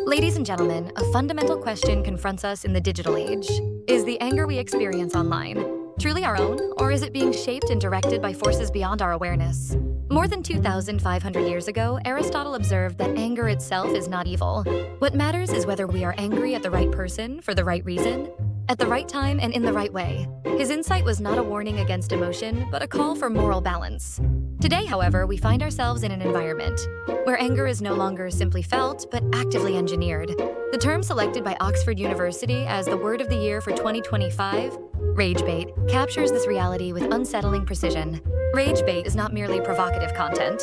Ladies and gentlemen, a fundamental question confronts us in the digital age. Is the anger we experience online truly our own, or is it being shaped and directed by forces beyond our awareness? More than 2,500 years ago, Aristotle observed that anger itself is not evil. What matters is whether we are angry at the right person for the right reason, at the right time and in the right way. His insight was not a warning against emotion, but a call for moral balance. Today, however, we find ourselves in an environment where anger is no longer simply felt, but actively engineered. The term selected by Oxford University as the word of the year for 2025, Rage Bate, captures this reality with unsettling precision. Rage Bate is not merely provocative content.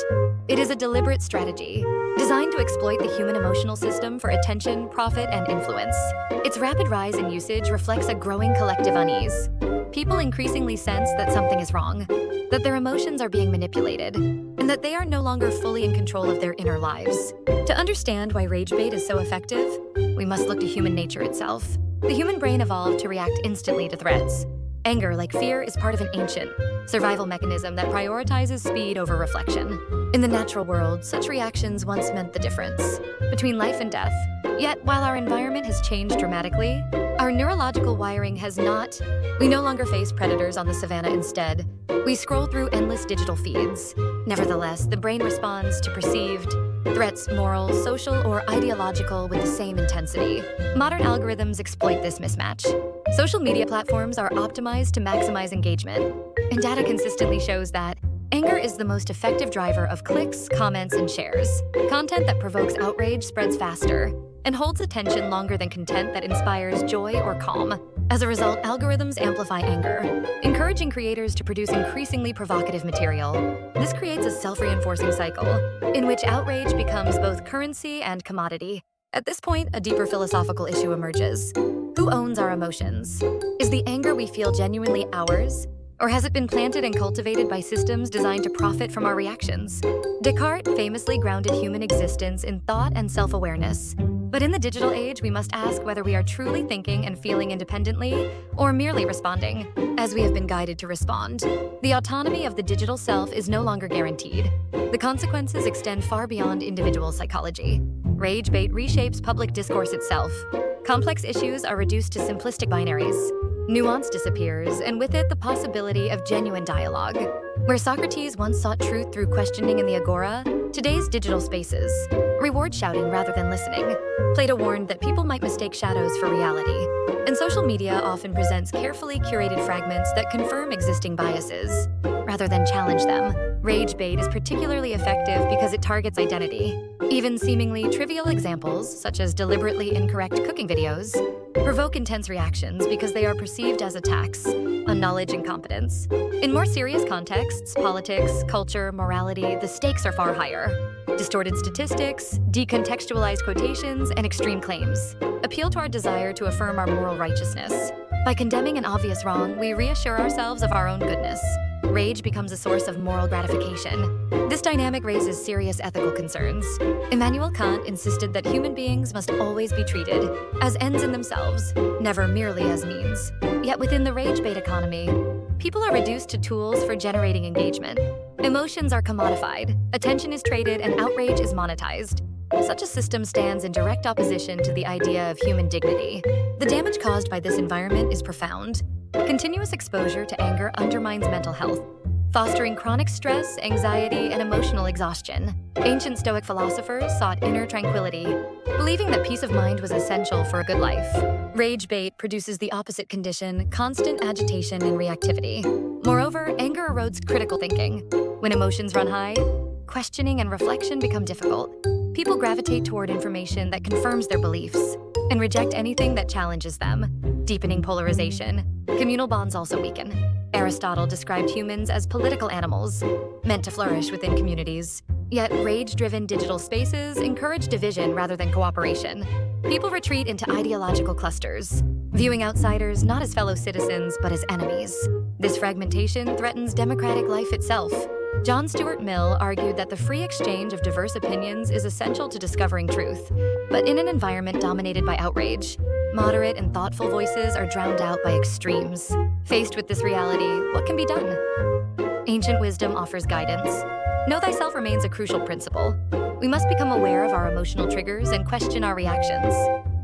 It is a deliberate strategy designed to exploit the human emotional system for attention, profit, and influence. Its rapid rise in usage reflects a growing collective unease. People increasingly sense that something is wrong, that their emotions are being manipulated, and that they are no longer fully in control of their inner lives. To understand why Rage Bate is so effective, we must look to human nature itself. The human brain evolved to react instantly to threats. Anger, like fear, is part of an ancient survival mechanism that prioritizes speed over reflection. In the natural world, such reactions once meant the difference between life and death. Yet, while our environment has changed dramatically, our neurological wiring has not. We no longer face predators on the savannah. Instead, we scroll through endless digital feeds. Nevertheless, the brain responds to perceived threats, moral, social, or ideological, with the same intensity. Modern algorithms exploit this mismatch. Social media platforms are optimized to maximize engagement, and data consistently shows that anger is the most effective driver of clicks, comments, and shares. Content that provokes outrage spreads faster and holds attention longer than content that inspires joy or calm. As a result, algorithms amplify anger, encouraging creators to produce increasingly provocative material. This creates a self-reinforcing cycle in which outrage becomes both currency and commodity. At this point, a deeper philosophical issue emerges. Who owns our emotions? Is the anger we feel genuinely ours? Or has it been planted and cultivated by systems designed to profit from our reactions? Descartes famously grounded human existence in thought and self-awareness. But in the digital age, we must ask whether we are truly thinking and feeling independently, or merely responding, as we have been guided to respond. The autonomy of the digital self is no longer guaranteed. The consequences extend far beyond individual psychology. Rage Bate reshapes public discourse itself. Complex issues are reduced to simplistic binaries. Nuance disappears, and with it the possibility of genuine dialogue. Where Socrates once sought truth through questioning in the agora, today's digital spaces reward shouting rather than listening. Plato warned that people might mistake shadows for reality, and social media often presents carefully curated fragments that confirm existing biases rather than challenge them. Rage Bate is particularly effective because it targets identity. Even seemingly trivial examples, such as deliberately incorrect cooking videos, provoke intense reactions because they are perceived as attacks on knowledge and competence. In more serious contexts, politics, culture, morality, the stakes are far higher. Distorted statistics, decontextualized quotations, and extreme claims appeal to our desire to affirm our moral righteousness. By condemning an obvious wrong, we reassure ourselves of our own goodness. Rage becomes a source of moral gratification. This dynamic raises serious ethical concerns. Immanuel Kant insisted that human beings must always be treated as ends in themselves, never merely as means. Yet within the Rage Bate economy, people are reduced to tools for generating engagement. Emotions are commodified, attention is traded, and outrage is monetized. Such a system stands in direct opposition to the idea of human dignity. The damage caused by this environment is profound. Continuous exposure to anger undermines mental health, fostering chronic stress, anxiety, and emotional exhaustion. Ancient Stoic philosophers sought inner tranquility, believing that peace of mind was essential for a good life. Rage Bate produces the opposite condition: constant agitation and reactivity. Moreover, anger erodes critical thinking. When emotions run high, questioning and reflection become difficult. People gravitate toward information that confirms their beliefs and reject anything that challenges them, deepening polarization. Communal bonds also weaken. Aristotle described humans as political animals, meant to flourish within communities. Yet rage-driven digital spaces encourage division rather than cooperation. People retreat into ideological clusters, viewing outsiders not as fellow citizens but as enemies. This fragmentation threatens democratic life itself. John Stuart Mill argued that the free exchange of diverse opinions is essential to discovering truth. But in an environment dominated by outrage, moderate and thoughtful voices are drowned out by extremes. Faced with this reality, what can be done? Ancient wisdom offers guidance. Know thyself remains a crucial principle. We must become aware of our emotional triggers and question our reactions.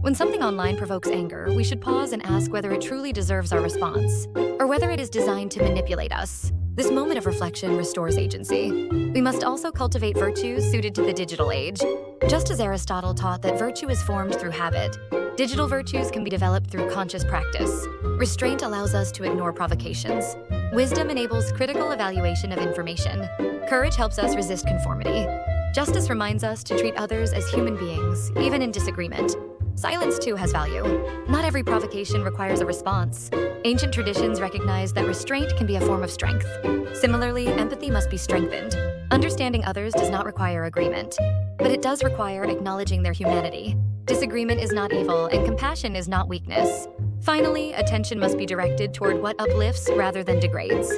When something online provokes anger, we should pause and ask whether it truly deserves our response, or whether it is designed to manipulate us. This moment of reflection restores agency. We must also cultivate virtues suited to the digital age. Just as Aristotle taught that virtue is formed through habit, digital virtues can be developed through conscious practice. Restraint allows us to ignore provocations. Wisdom enables critical evaluation of information. Courage helps us resist conformity. Justice reminds us to treat others as human beings, even in disagreement. Silence, too, has value. Not every provocation requires a response. Ancient traditions recognize that restraint can be a form of strength. Similarly, empathy must be strengthened. Understanding others does not require agreement, but it does require acknowledging their humanity. Disagreement is not evil, and compassion is not weakness. Finally, attention must be directed toward what uplifts rather than degrades.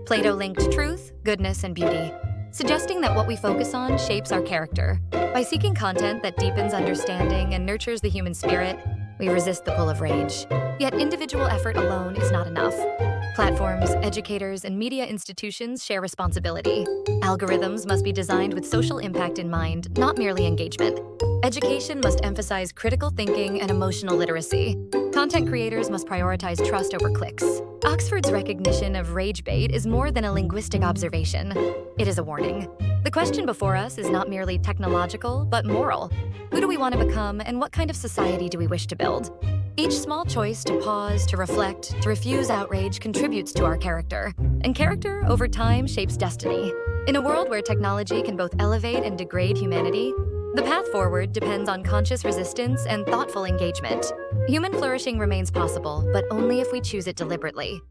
Plato linked truth, goodness, and beauty, suggesting that what we focus on shapes our character. By seeking content that deepens understanding and nurtures the human spirit, we resist the pull of rage. Yet individual effort alone is not enough. Platforms, educators, and media institutions share responsibility. Algorithms must be designed with social impact in mind, not merely engagement. Education must emphasize critical thinking and emotional literacy. Content creators must prioritize trust over clicks. Oxford's recognition of Rage Bate is more than a linguistic observation. It is a warning. The question before us is not merely technological, but moral. Who do we want to become, and what kind of society do we wish to build? Each small choice to pause, to reflect, to refuse outrage contributes to our character. And character, over time, shapes destiny. In a world where technology can both elevate and degrade humanity, the path forward depends on conscious resistance and thoughtful engagement. Human flourishing remains possible, but only if we choose it deliberately.